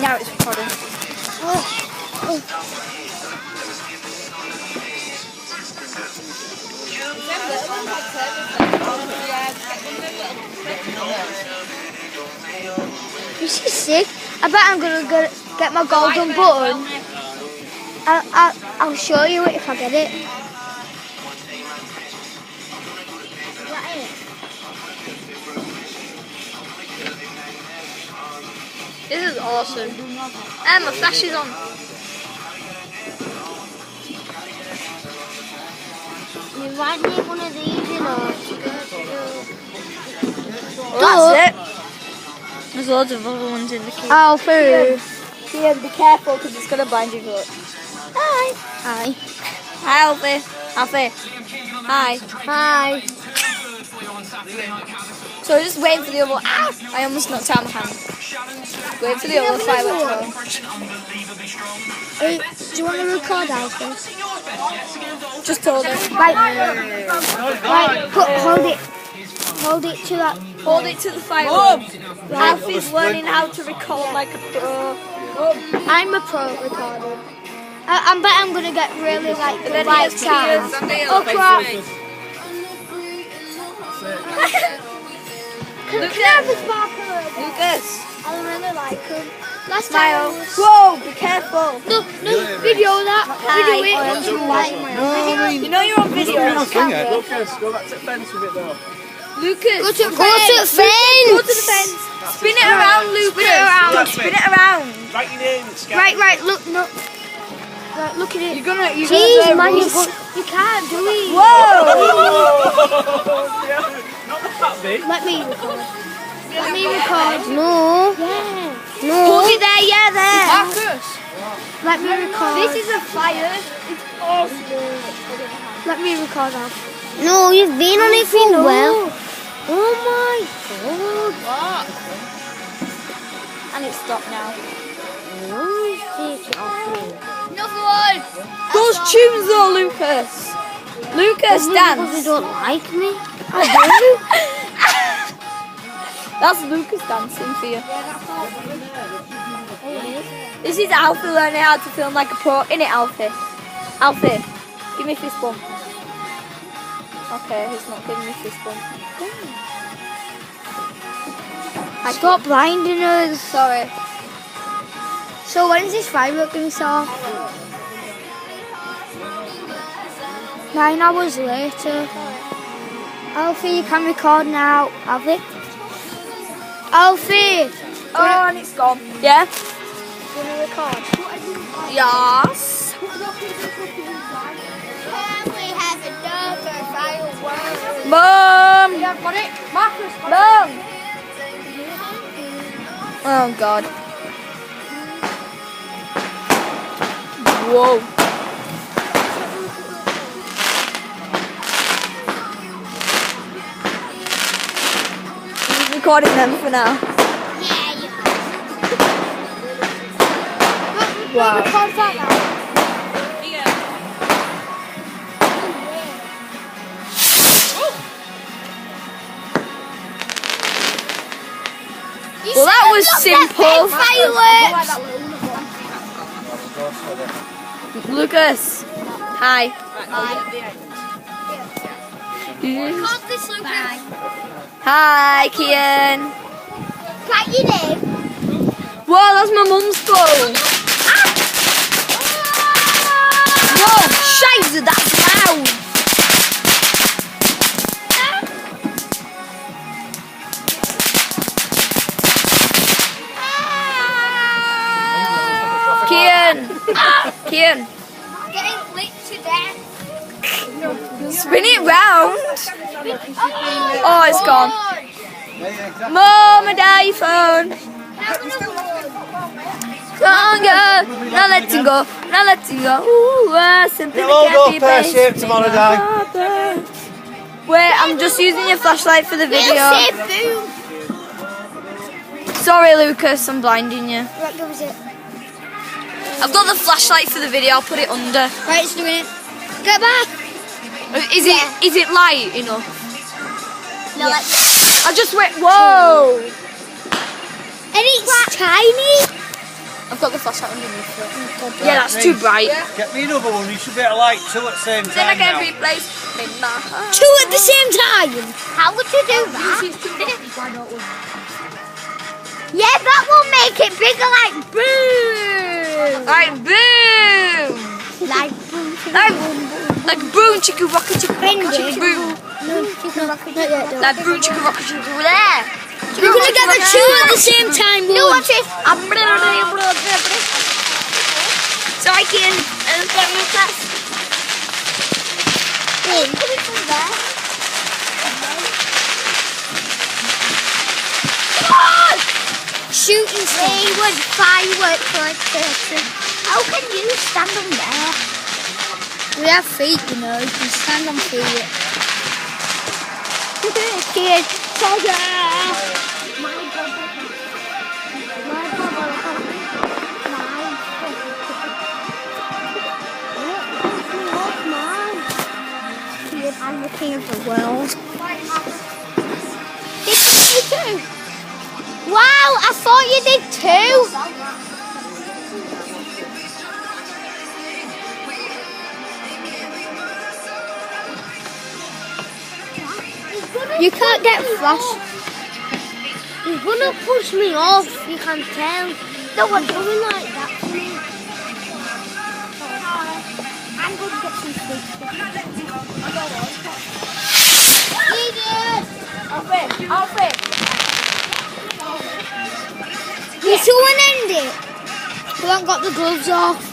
Now it's recording. This is sick. I bet I'm gonna get my golden button. I'll show you it if I get it. This is awesome. And my flash is on. You might need one of these, you know. Well, that's it. There's loads of other ones in the key. Alfie. Ian, be careful because it's going to blind you. Hi. Hi. Hi, Alfie. Alfie. Hi. Hi. So we're just waiting for the other. Ow! I almost knocked out my hand. Wait for the other fireworks. Hey, do you want to record, Alfie? Just told him. Right. Hold it. Hold it to that. Hold it to the fireworks. Alfie's learning how to record like a pro. I'm a pro recorder. I bet I'm gonna get really like the right sound. Oh crap! Lucas. I really like them. Last Smile. time. Whoa! Be careful. No, video that. Video it. You know you're on video. Lucas, go back to the fence with it though. Lucas. Go to the fence. Go to the fence. Spin it around, Lucas. Spin it around. Write your name. Right. Look, no. Right, look at it. You're gonna Jeez, man, you can't do it. Whoa! Not that big. Let me record. No. Yeah. No. Hold it there, yeah, there. Marcus. Let me record. This is a fire. It's awesome. Let me record now. No, you've been on it for a while. Oh my god. What? And it's stopped now. Another one. Those tunes though, Lucas. Lucas, dance. They don't like me. I That's Lucas dancing for you. This is Alfie learning how to film like a pro. Innit, Alfie? Alfie, give me a fist bump. Okay, he's not giving me a fist bump. Stop blinding us. Sorry. So when's this firework going to start? 9 hours later. Alfie, you can record now. Alfie? Alfie! Oh, and it's gone. Yeah? You want to record? Yes. Can we have another firework? Boom. Yeah, got it. Marcus, Boom. Oh God. Whoa. He's recording them for now. Yeah, you Wow. record that now. Well, that was simple. Fireworks! Lucas. Hi. Record this, Lucas. Hi, Kian. Write your name. Whoa, that's my mum's phone. Whoa, shite, that's loud. Kian. Getting lit to death. Spin it round. Oh, it's gone. Mum, and iPhone. Stronger. Now letting go. Now letting go. Ooh, something It'll all that go can't be pear-shaped best. tomorrow, Dad. Wait, I'm just using your flashlight for the video. Boom. Sorry, Lucas, I'm blinding you. Right, go was it. I've got the flashlight for the video. I'll put it under. Right, it's doing it. Get back. Is it light enough? No, I just went. Whoa! And it's tiny. I've got the flashlight underneath it. Yeah, that's too bright. Get me another one. You should be able to light two at the same time. Then I can now. replace my heart. 2 at the same time. How would you do that? Yeah, that will make it bigger, like boom. Like boom! Like boom. Like boom chicka rocka chicka rocka chicka Bendy. boom. Like boom chicka rocka chicka there. You're gonna get the 2 at the same time, No, Lord. watch it. So I can get my class. Shooting wayward fireworks like person. How can you stand on there? We have feet, you know. You can stand on feet. Kids, soldier! My brother. I'm the king of the world. Did you too? Wow, I thought you did too. You can't get flash. He's gonna push me off, you can tell. No one's doing like that to me. I'm going to get some sleep. Alfred! You two want to end it? We haven't got the gloves off.